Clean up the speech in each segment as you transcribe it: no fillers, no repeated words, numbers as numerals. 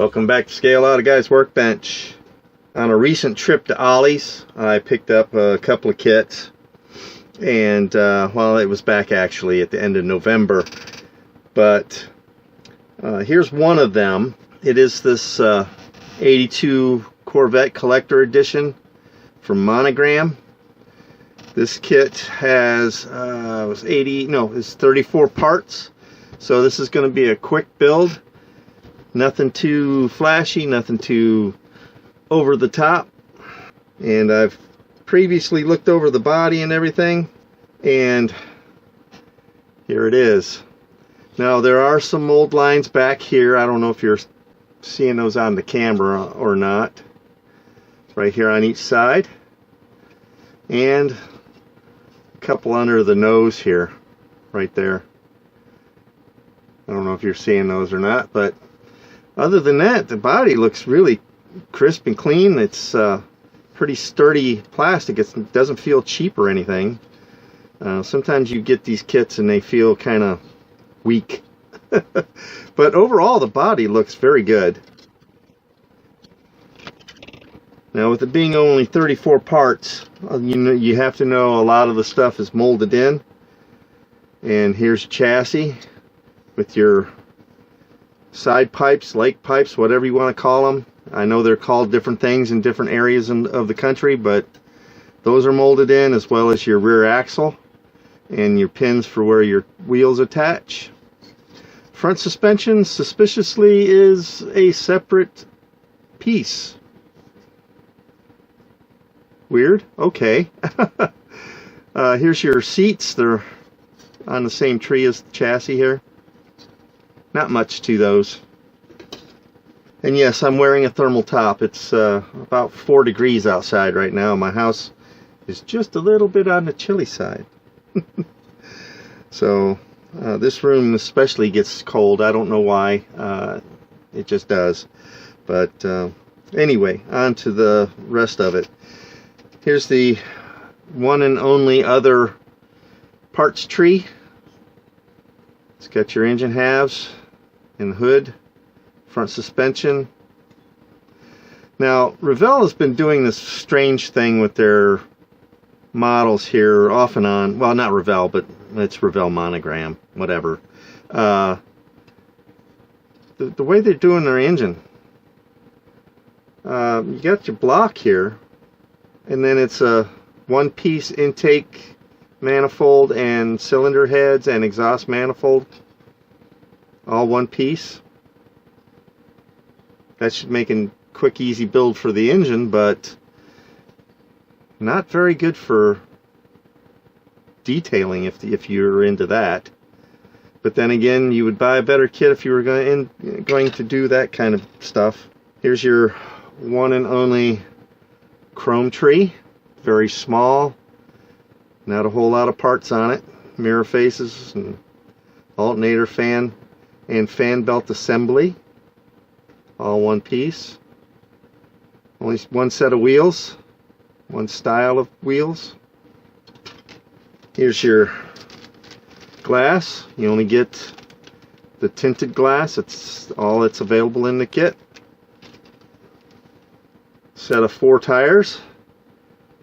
Welcome back to Scale Out a Guy's Workbench. On a recent trip to Ollie's, I picked up a couple of kits, and well, it was back actually at the end of November, but here's one of them. It is this 82 Corvette Collector Edition from Monogram. This kit has it's 34 parts, so this is going to be a quick build. Nothing too flashy, nothing too over the top. And I've previously looked over the body and everything, and here it is. Now there are some mold lines back here. I don't know if you're seeing those on the camera or not. It's right here on each side, and a couple under the nose here, right there. I don't know if you're seeing those or not, but other than that, the body looks really crisp and clean. It's pretty sturdy plastic. It doesn't feel cheap or anything. Sometimes you get these kits and they feel kind of weak. But overall, the body looks very good. Now, with it being only 34 parts, you have to know a lot of the stuff is molded in. And here's your chassis with your side pipes, lake pipes, whatever you want to call them. I know they're called different things in different areas of the country, but those are molded in, as well as your rear axle and your pins for where your wheels attach. Front suspension, suspiciously, is a separate piece. Weird. Okay. Here's your seats. They're on the same tree as the chassis here. Not much to those. And yes, I'm wearing a thermal top. It's about 4 degrees outside right now. My house is just a little bit on the chilly side. So this room especially gets cold. I don't know why. It just does. But anyway, on to the rest of it. Here's the one and only other parts tree. It's got your engine halves and hood, front suspension. Now, Revell has been doing this strange thing with their models here off and on. Well, not Revell, but it's Revell Monogram, whatever. The way they're doing their engine, you got your block here, and then it's a one-piece intake manifold and cylinder heads and exhaust manifold, all one piece. That should make a quick, easy build for the engine, but not very good for detailing if you're into that. But then again, you would buy a better kit if you were going to do that kind of stuff. Here's your one and only chrome tree. Very small. Not a whole lot of parts on it. Mirror faces and alternator fan and fan belt assembly, all one piece. Only one set of wheels, one style of wheels. Here's your glass. You only get the tinted glass. It's all that's available in the kit. Set of 4 tires.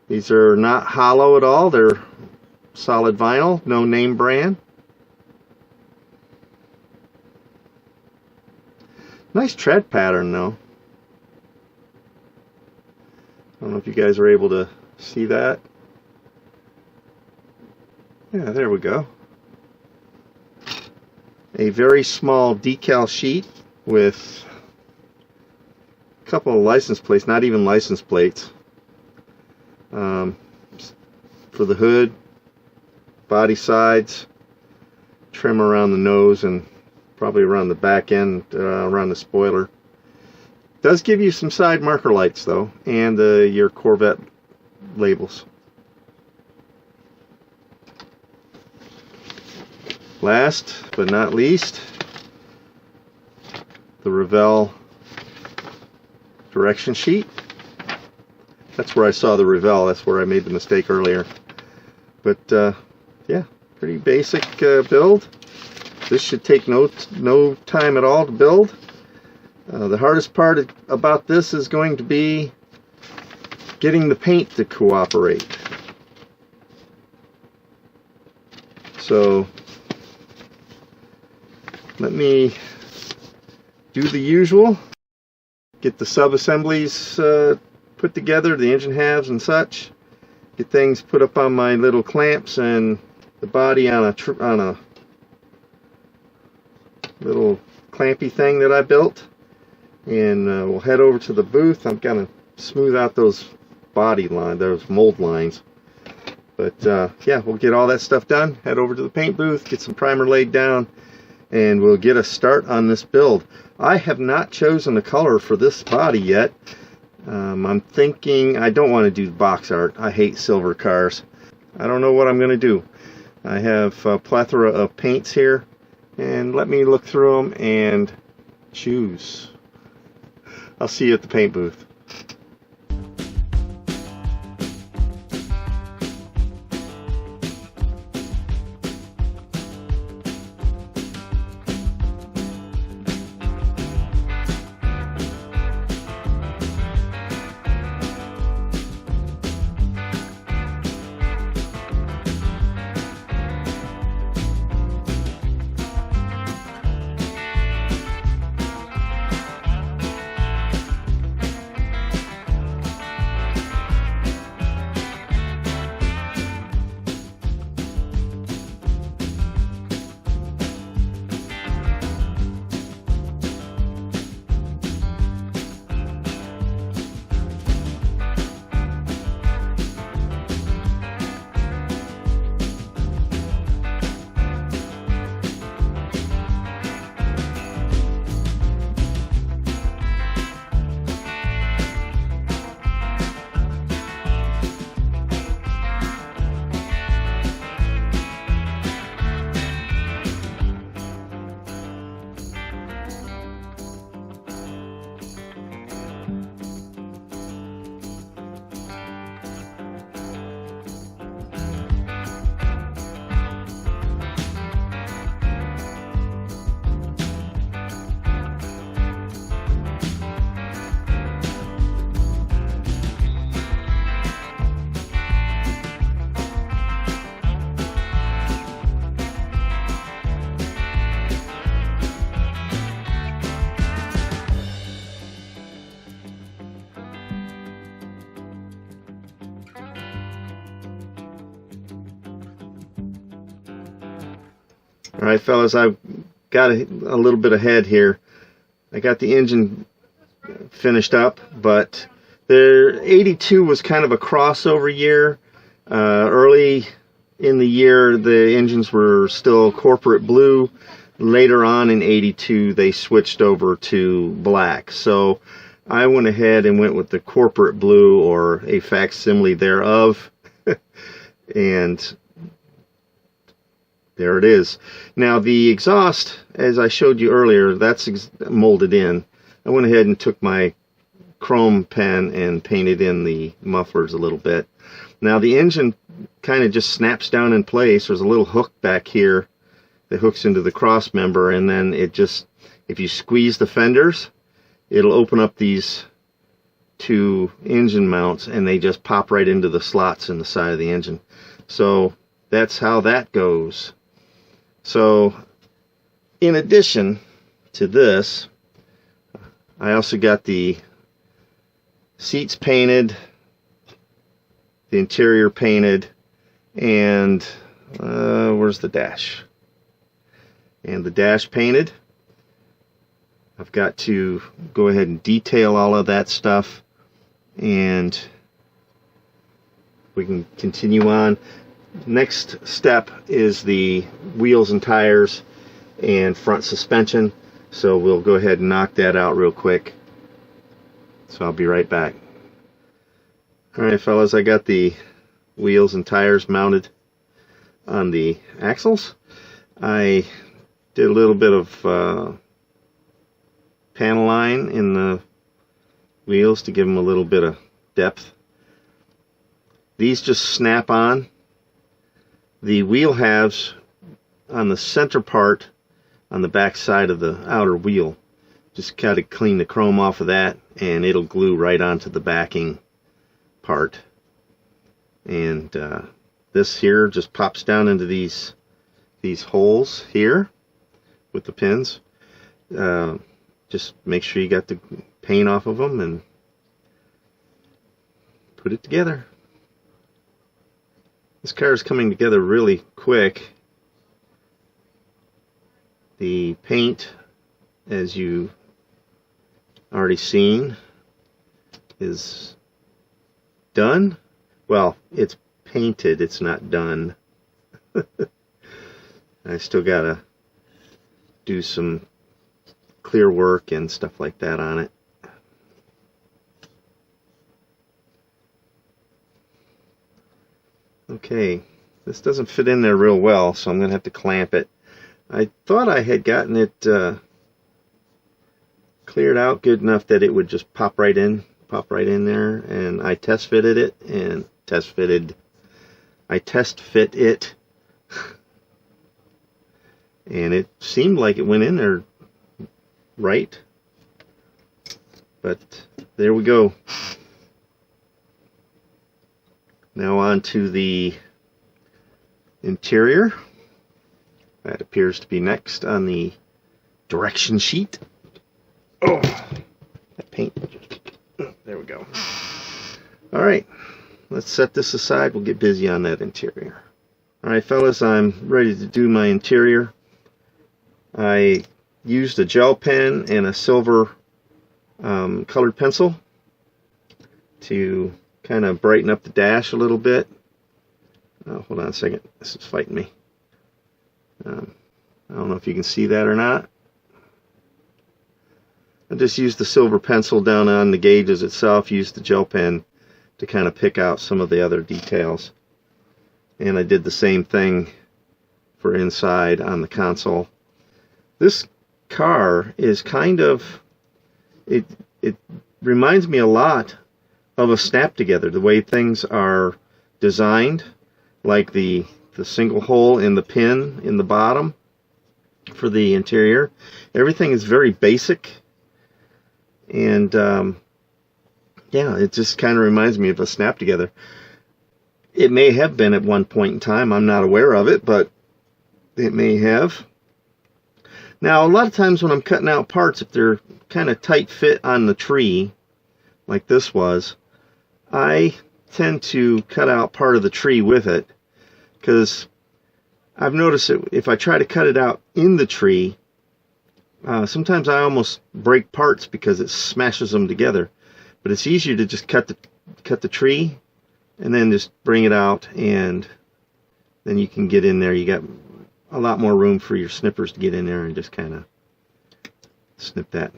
These are not hollow at all. They're solid vinyl, no name brand. Nice tread pattern though. I don't know if you guys are able to see that. Yeah, there we go. A very small decal sheet with a couple of license plates, not even license plates, for the hood, body sides, trim around the nose, and probably around the back end, around the spoiler. Does give you some side marker lights though, and your Corvette labels. Last but not least, the Revell direction sheet. That's where I saw the Revell. That's where I made the mistake earlier. But yeah, pretty basic build. This should take no time at all to build. The hardest part about this is going to be getting the paint to cooperate. So let me do the usual, get the sub-assemblies put together, the engine halves and such, get things put up on my little clamps and the body on a little clampy thing that I built, and we'll head over to the booth. I'm gonna smooth out those body lines, those mold lines. But yeah, we'll get all that stuff done, head over to the paint booth, get some primer laid down, and we'll get a start on this build. I have not chosen the color for this body yet. I'm thinking I don't want to do box art. I hate silver cars. I don't know what I'm going to do. I have a plethora of paints here, and let me look through them and choose. I'll see you at the paint booth. Alright fellas, I've got a little bit ahead here. I got the engine finished up, but the 82 was kind of a crossover year. Early in the year the engines were still corporate blue. Later on in 82 they switched over to black. So I went ahead and went with the corporate blue, or a facsimile thereof. And there it is. Now the exhaust, as I showed you earlier, that's molded in. I went ahead and took my chrome pen and painted in the mufflers a little bit. Now the engine kind of just snaps down in place. There's a little hook back here that hooks into the cross member, and then it just, if you squeeze the fenders, it'll open up these two engine mounts and they just pop right into the slots in the side of the engine. So that's how that goes. So in addition to this, I also got the seats painted, the interior painted, and where's the dash? And the dash painted. I've got to go ahead and detail all of that stuff, and we can continue on. Next step is the wheels and tires and front suspension, so we'll go ahead and knock that out real quick. So I'll be right back. Alright fellas, I got the wheels and tires mounted on the axles. I did a little bit of panel line in the wheels to give them a little bit of depth. These just snap on. The wheel halves on the center part on the back side of the outer wheel just gotta clean the chrome off of that, and it'll glue right onto the backing part. And this here just pops down into these holes here with the pins. Just make sure you got the paint off of them and put it together. This car is coming together really quick. The paint, as you already seen, is done. Well, it's painted, it's not done. I still gotta do some clear work and stuff like that on it. Okay, this doesn't fit in there real well, so I'm gonna have to clamp it. I thought I had gotten it cleared out good enough that it would just pop right in there, and I test fitted it, and I test fit it, and it seemed like it went in there right, but there we go. Now on to the interior. That appears to be next on the direction sheet. Oh, that paint. There we go. Alright, let's set this aside. We'll get busy on that interior. Alright fellas, I'm ready to do my interior. I used a gel pen and a silver colored pencil to kind of brighten up the dash a little bit. Oh, hold on a second, this is fighting me. I don't know if you can see that or not. I just used the silver pencil down on the gauges itself, used the gel pen to kind of pick out some of the other details. And I did the same thing for inside on the console. This car is kind of, it reminds me a lot of a snap together, the way things are designed, like the single hole in the pin in the bottom for the interior. Everything is very basic, and yeah, it just kind of reminds me of a snap together. It may have been at one point in time, I'm not aware of it, but it may have. Now a lot of times when I'm cutting out parts, if they're kind of tight fit on the tree like this was, I tend to cut out part of the tree with it, because I've noticed that if I try to cut it out in the tree, sometimes I almost break parts because it smashes them together. But it's easier to just cut the tree and then just bring it out, and then you can get in there. You got a lot more room for your snippers to get in there and just kind of snip that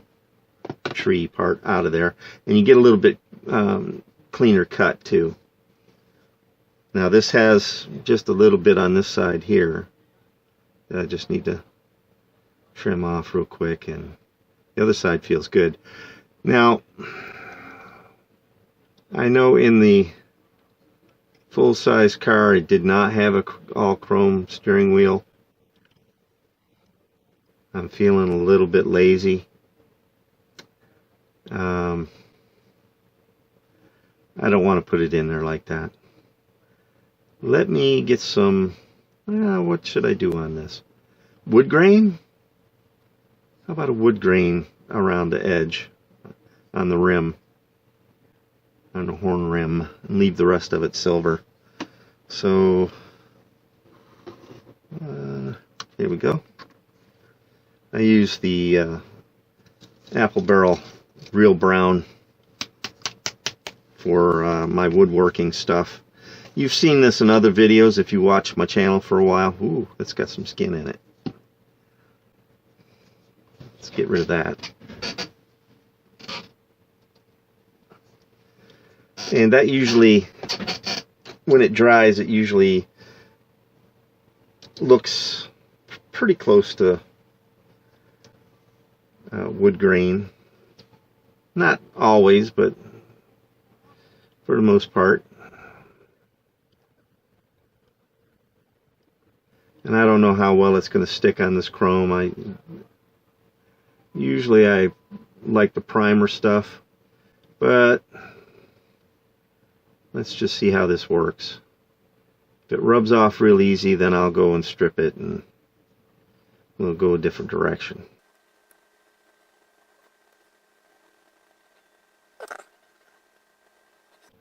tree part out of there, and you get a little bit cleaner cut too. Now this has just a little bit on this side here that I just need to trim off real quick, and the other side feels good. Now I know in the full-size car it did not have a all chrome steering wheel. I'm feeling a little bit lazy. I don't want to put it in there like that. Let me get some, what should I do on this? Wood grain? How about a wood grain around the edge on the rim, on the horn rim, and leave the rest of it silver. So there we go. I use the apple barrel real brown for my woodworking stuff. You've seen this in other videos if you watch my channel for a while. Ooh, that's got some skin in it. Let's get rid of that. And that usually, when it dries, it usually looks pretty close to wood grain. Not always, but for the most part. And I don't know how well it's going to stick on this chrome. Usually I like the primer stuff, but let's just see how this works. If it rubs off real easy, then I'll go and strip it and we'll go a different direction.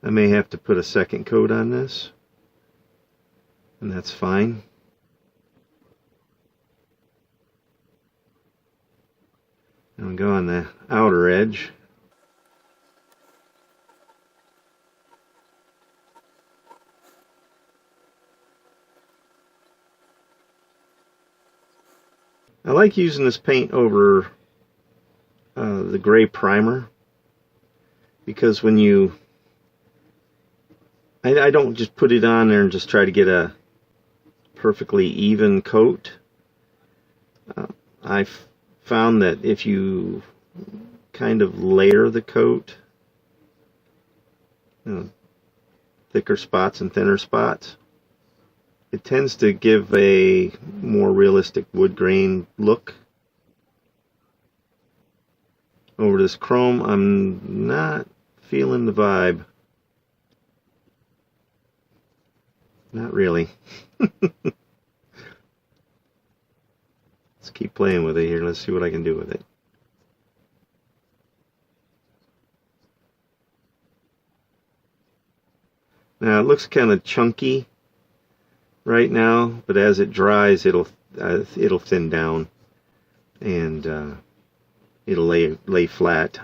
I may have to put a second coat on this, and that's fine. And we'll go on the outer edge. I like using this paint over the gray primer, because when you I don't just put it on there and just try to get a perfectly even coat. I've found that if you kind of layer the coat, thicker spots and thinner spots, it tends to give a more realistic wood grain look. Over this chrome, I'm not feeling the vibe. Not really. Let's keep playing with it here. Let's see what I can do with it. Now it looks kind of chunky right now, but as it dries, it'll thin down and it'll lay flat.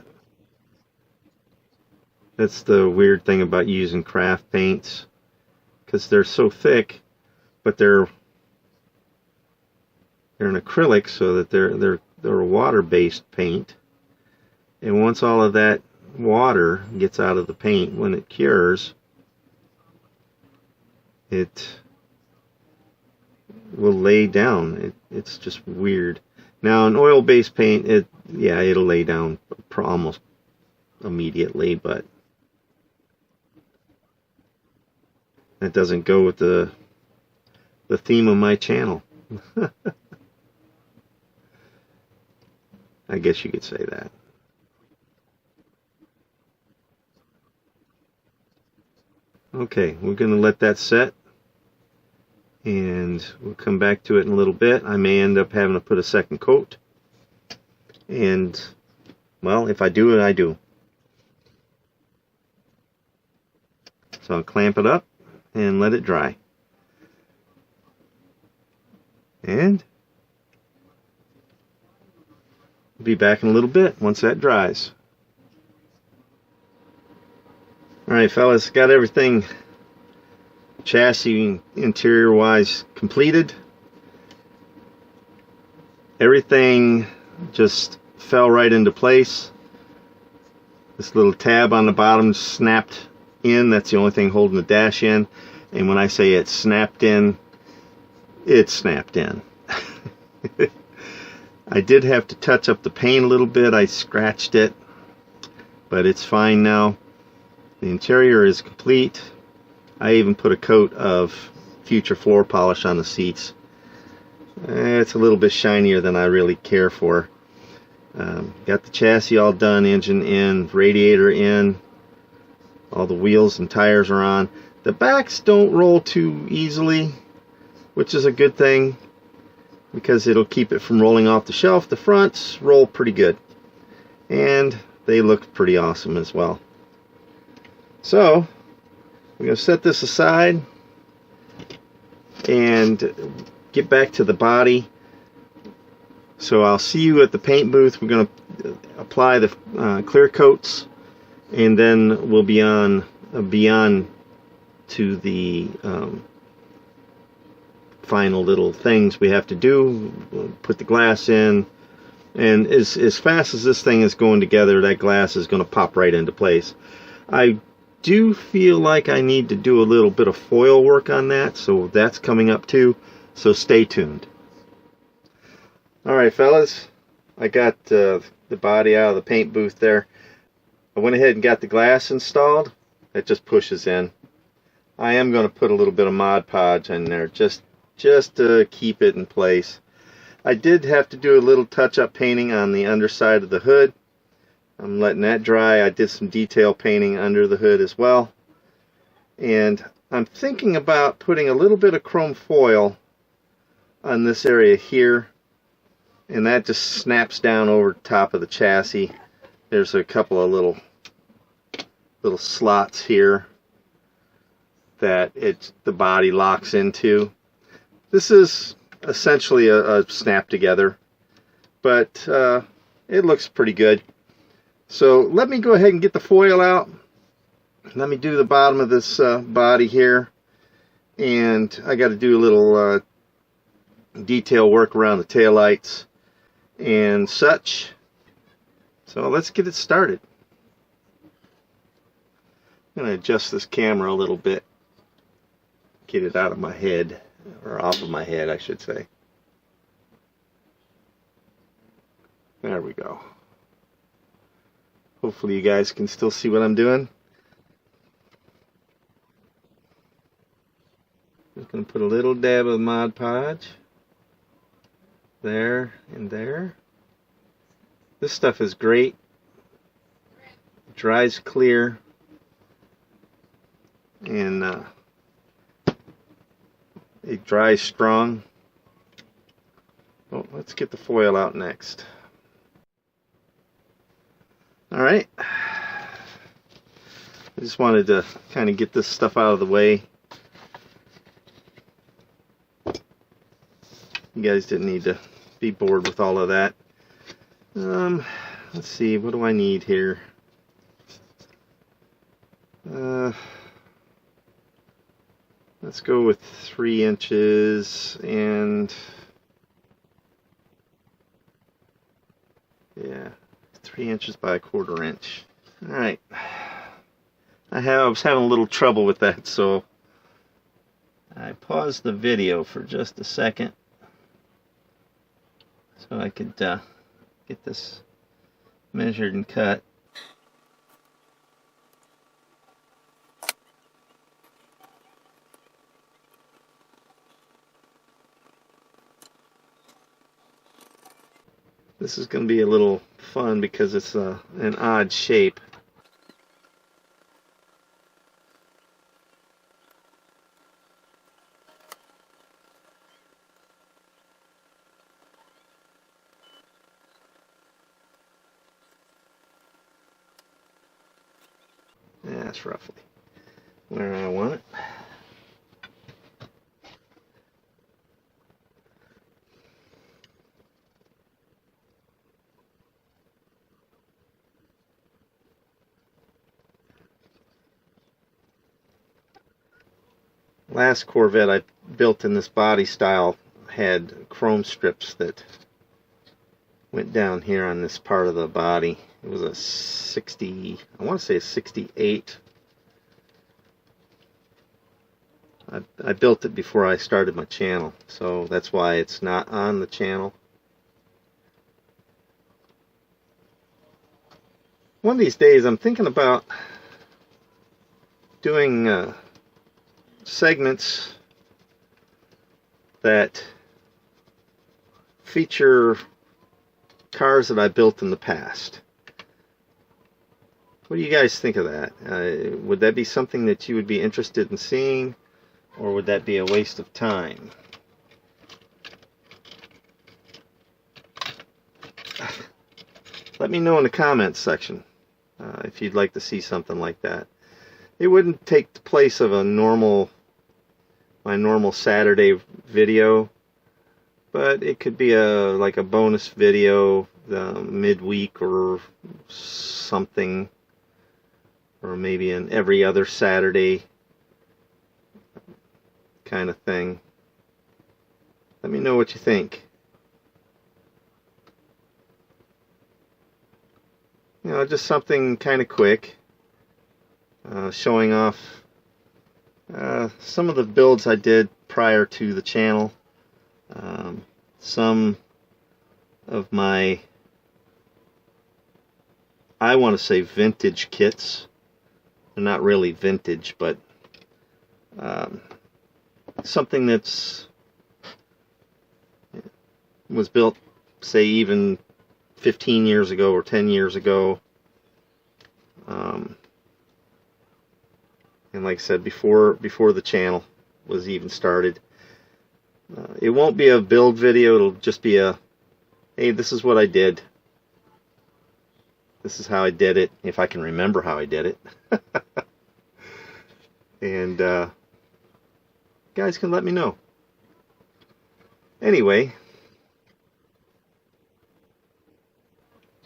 That's the weird thing about using craft paints, because they're so thick, but they're an acrylic, so that they're a water-based paint. And once all of that water gets out of the paint, when it cures, it will lay down. It's just weird. Now, an oil-based paint, it'll lay down almost immediately, but that doesn't go with the theme of my channel. I guess you could say that. Okay, we're going to let that set, and we'll come back to it in a little bit. I may end up having to put a second coat, and well, if I do it, I do. So I'll clamp it up and let it dry. And I'll be back in a little bit once that dries. Alright fellas, got everything chassis interior wise completed. Everything just fell right into place. This little tab on the bottom snapped in. That's the only thing holding the dash in. And when I say it snapped in, it snapped in. I did have to touch up the paint a little bit. I scratched it, but it's fine now. The interior is complete. I even put a coat of future floor polish on the seats. It's a little bit shinier than I really care for. Got the chassis all done, engine in, radiator in, all the wheels and tires are on. The backs don't roll too easily, which is a good thing, because it'll keep it from rolling off the shelf. The fronts roll pretty good, and they look pretty awesome as well. So we're going to set this aside and get back to the body. So I'll see you at the paint booth. We're going to apply the clear coats, and then we'll be on to the final little things we have to do. We'll put the glass in, and as fast as this thing is going together, that glass is going to pop right into place. I do feel like I need to do a little bit of foil work on that, so that's coming up too, so stay tuned. Alright fellas, I got the body out of the paint booth there. I went ahead and got the glass installed. It just pushes in. I am going to put a little bit of Mod Podge in there just to keep it in place. I did have to do a little touch-up painting on the underside of the hood. I'm letting that dry. I did some detail painting under the hood as well. And I'm thinking about putting a little bit of chrome foil on this area here. And that just snaps down over top of the chassis. There's a couple of little slots here that the body locks into. This is essentially a snap together, but it looks pretty good. So let me go ahead and get the foil out. Let me do the bottom of this body here, and I got to do a little detail work around the taillights and such. So let's get it started. I'm going to adjust this camera a little bit, get it out of my head, or off of my head I should say. There we go. Hopefully you guys can still see what I'm doing. Just going to put a little dab of Mod Podge there and there. This stuff is great. It dries clear, and it dries strong. Well, let's get the foil out next. Alright, I just wanted to kind of get this stuff out of the way. You guys didn't need to be bored with all of that. Let's see, what do I need here? Let's go with 3 inches and yeah, 3 inches by 1/4 inch. Alright, I was having a little trouble with that, so I paused the video for just a second so I could get this measured and cut. This is going to be a little fun because it's an odd shape. Yeah, that's roughly where I want it. Last Corvette I built in this body style had chrome strips that went down here on this part of the body. It was a 60, I want to say a 68. I built it before I started my channel, so that's why it's not on the channel. One of these days I'm thinking about doing segments that feature cars that I built in the past. What do you guys think of that? Would that be something that you would be interested in seeing, or would that be a waste of time? Let me know in the comments section if you'd like to see something like that. It wouldn't take the place of my normal Saturday video, but it could be like a bonus video midweek or something, or maybe an every other Saturday kind of thing. Let me know what you think. You know, just something kind of quick, showing off some of the builds I did prior to the channel. Some of my, I want to say vintage kits. They're not really vintage, but something that's was built, say, even 15 years ago or 10 years ago. And like I said, before the channel was even started. It won't be a build video, it'll just be a, hey, this is what I did. This is how I did it, if I can remember how I did it. And guys can let me know. Anyway,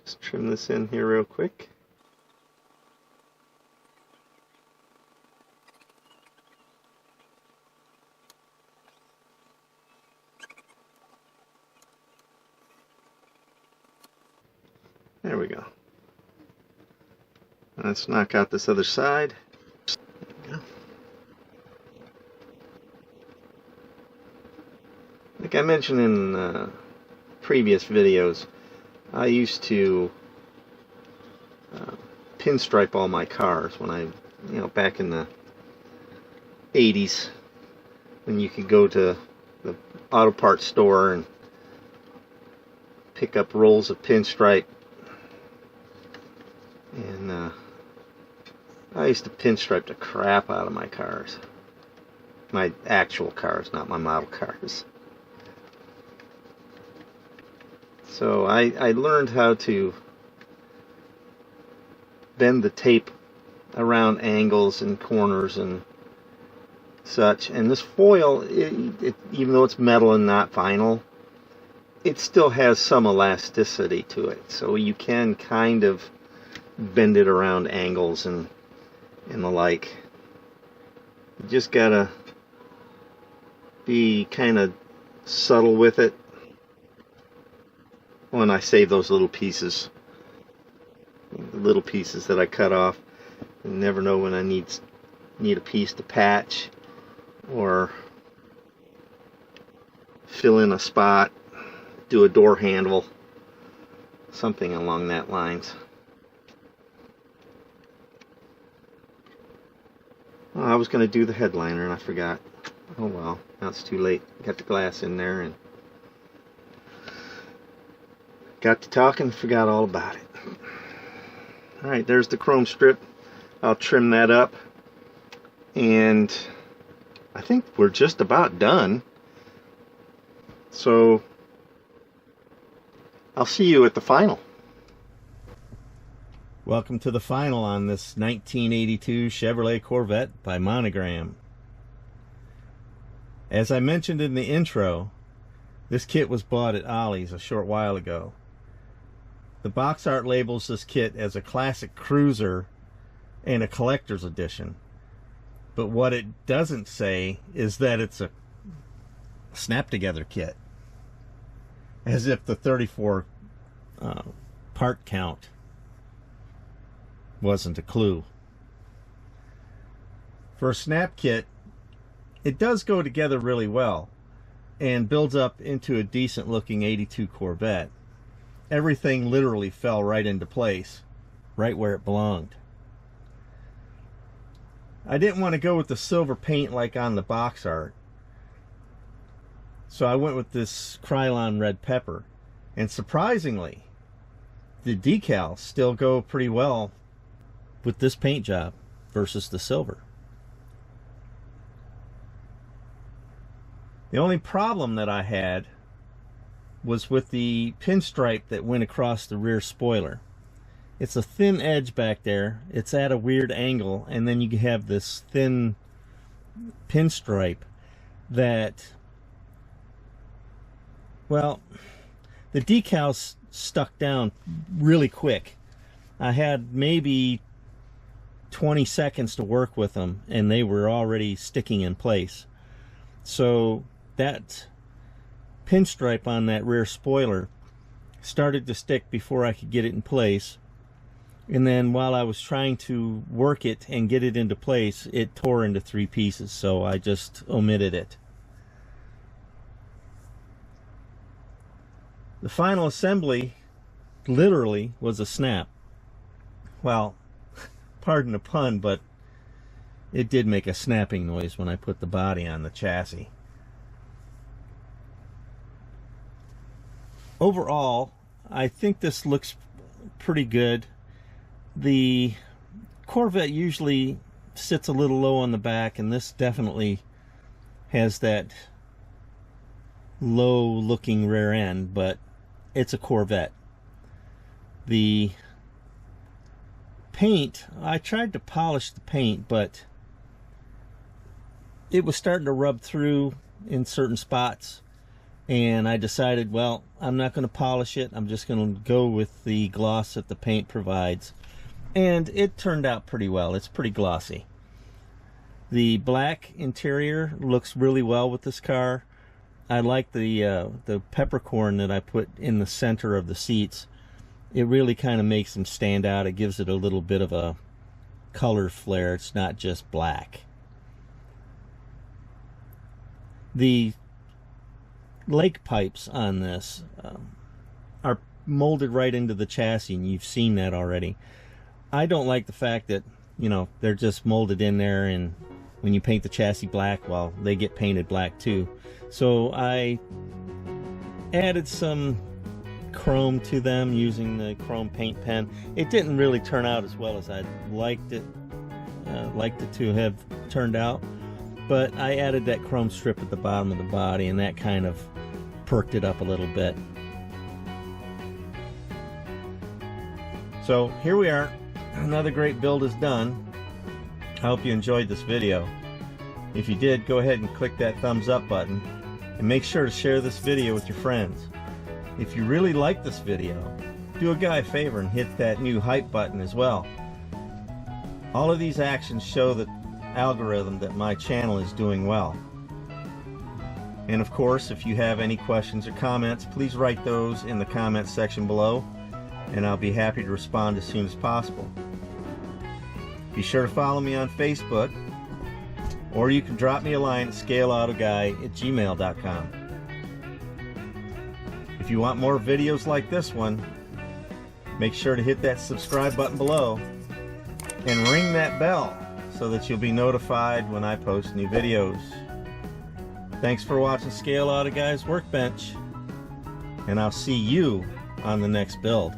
just trim this in here real quick. There we go. Let's knock out this other side. Like I mentioned in previous videos, I used to pinstripe all my cars when I, back in the 80s, when you could go to the auto parts store and pick up rolls of pinstripe. And I used to pinstripe the crap out of my cars. My actual cars, not my model cars. So I learned how to bend the tape around angles and corners and such. And this foil, even though it's metal and not vinyl, it still has some elasticity to it. So you can kind of bend it around angles and the like. You just gotta be kind of subtle with it. When I save those little pieces, the little pieces that I cut off, you never know when I need a piece to patch or fill in a spot, do a door handle, something along that lines. Oh, I was going to do the headliner and I forgot. Oh well, now it's too late. Got the glass in there and got to talking, forgot all about it. Alright, there's the chrome strip. I'll trim that up. And I think we're just about done. So I'll see you at the final. Welcome to the final on this 1982 Chevrolet Corvette by Monogram. As I mentioned in the intro, this kit was bought at Ollie's a short while ago. The box art labels this kit as a classic cruiser and a collector's edition. But what it doesn't say is that it's a snap-together kit. As if the 34 part count wasn't a clue. For a snap kit, it does go together really well and builds up into a decent looking 82 Corvette. Everything literally fell right into place, right where it belonged. I didn't want to go with the silver paint like on the box art, so I went with this Krylon red pepper, and surprisingly the decals still go pretty well with this paint job versus the silver. The only problem that I had was with the pinstripe that went across the rear spoiler. It's a thin edge back there, it's at a weird angle, and then you have this thin pinstripe that, well, the decals stuck down really quick. I had maybe 20 seconds to work with them and they were already sticking in place. So that pinstripe on that rear spoiler started to stick before I could get it in place, and then while I was trying to work it and get it into place, it tore into 3 pieces, so I just omitted it. The final assembly literally was a snap. Well, pardon the pun, but it did make a snapping noise when I put the body on the chassis. overall, I think this looks pretty good. The Corvette usually sits a little low on the back, and this definitely has that low looking rear end, but it's a Corvette. The paint, I tried to polish the paint, but it was starting to rub through in certain spots, and I decided, well, I'm not going to polish it. I'm just going to go with the gloss that the paint provides, and it turned out pretty well. It's pretty glossy. The black interior looks really well with this car. I like the peppercorn that I put in the center of the seats. It really kind of makes them stand out. It gives it a little bit of a color flare. It's not just black. The lake pipes on this are molded right into the chassis, and you've seen that already. I don't like the fact that, you know, they're just molded in there, and when you paint the chassis black, well, they get painted black too. So I added some chrome to them using the chrome paint pen. It didn't really turn out as well as I'd liked it to have turned out, but I added that chrome strip at the bottom of the body, and that kind of perked it up a little bit. So here we are. Another great build is done. I hope you enjoyed this video. If you did, go ahead and click that thumbs up button, and make sure to share this video with your friends. If you really like this video, do a guy a favor and hit that new hype button as well. All of these actions show the algorithm that my channel is doing well. And of course, if you have any questions or comments, please write those in the comments section below, and I'll be happy to respond as soon as possible. Be sure to follow me on Facebook, or you can drop me a line at scaleautoguy@gmail.com. If you want more videos like this one, make sure to hit that subscribe button below and ring that bell so that you'll be notified when I post new videos. Thanks for watching Scale Auto Guy's Workbench, and I'll see you on the next build.